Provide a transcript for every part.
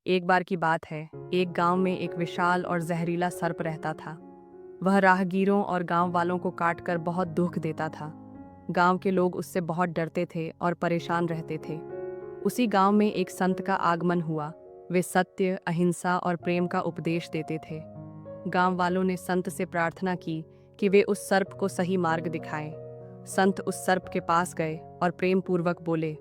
एक बार की बात है, एक गांव में एक विशाल और जहरीला सर्प रहता था। वह राहगीरों और गांव वालों को काटकर बहुत दुख देता था। गांव के लोग उससे बहुत डरते थे और परेशान रहते थे। उसी गांव में एक संत का आगमन हुआ। वे सत्य, अहिंसा और प्रेम का उपदेश देते थे। गांव वालों ने संत से प्रार्थना की कि वे उस सर्प को सही मार्ग दिखाएं। संत उस सर्प के पास गए और प्रेम पूर्वक बोले,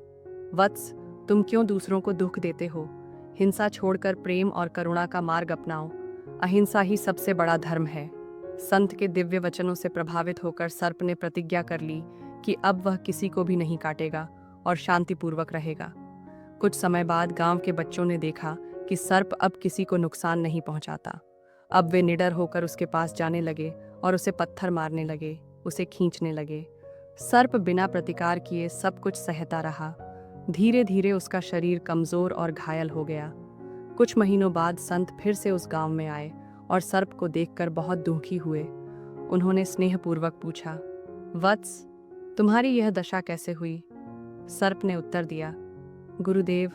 वत्स, तुम क्यों दूसरों को दुख देते हो? हिंसा छोड़कर प्रेम और करुणा का मार्ग अपनाओ। अहिंसा ही सबसे बड़ा धर्म है। संत के दिव्य वचनों से प्रभावित होकर सर्प ने प्रतिज्ञा कर ली कि अब वह किसी को भी नहीं काटेगा और शांतिपूर्वक रहेगा। कुछ समय बाद गांव के बच्चों ने देखा कि सर्प अब किसी को नुकसान नहीं पहुंचाता। अब वे निडर होकर उसके पास जाने लगे और उसे पत्थर मारने लगे, उसे खींचने लगे। सर्प बिना प्रतिकार किए सब कुछ सहता रहा। धीरे धीरे उसका शरीर कमजोर और घायल हो गया। कुछ महीनों बाद संत फिर से उस गांव में आए और सर्प को देखकर बहुत दुखी हुए। उन्होंने स्नेहपूर्वक पूछा, वत्स, तुम्हारी यह दशा कैसे हुई? सर्प ने उत्तर दिया, गुरुदेव,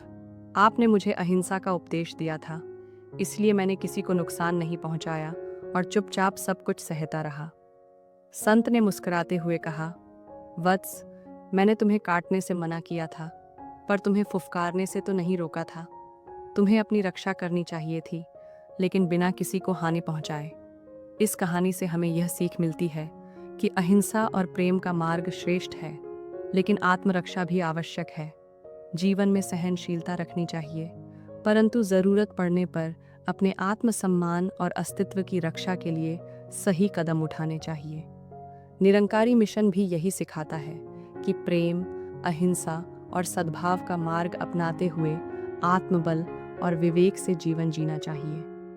आपने मुझे अहिंसा का उपदेश दिया था, इसलिए मैंने किसी को नुकसान नहीं पहुंचाया और चुपचाप सब कुछ सहता रहा। संत ने मुस्कुराते हुए कहा, वत्स, मैंने तुम्हें काटने से मना किया था, पर तुम्हें फुफकारने से तो नहीं रोका था। तुम्हें अपनी रक्षा करनी चाहिए थी, लेकिन बिना किसी को हानि पहुंचाए। इस कहानी से हमें यह सीख मिलती है कि अहिंसा और प्रेम का मार्ग श्रेष्ठ है, लेकिन आत्मरक्षा भी आवश्यक है। जीवन में सहनशीलता रखनी चाहिए, परंतु ज़रूरत पड़ने पर अपने आत्मसम्मान और अस्तित्व की रक्षा के लिए सही कदम उठाने चाहिए। निरंकारी मिशन भी यही सिखाता है कि प्रेम, अहिंसा और सद्भाव का मार्ग अपनाते हुए आत्मबल और विवेक से जीवन जीना चाहिए।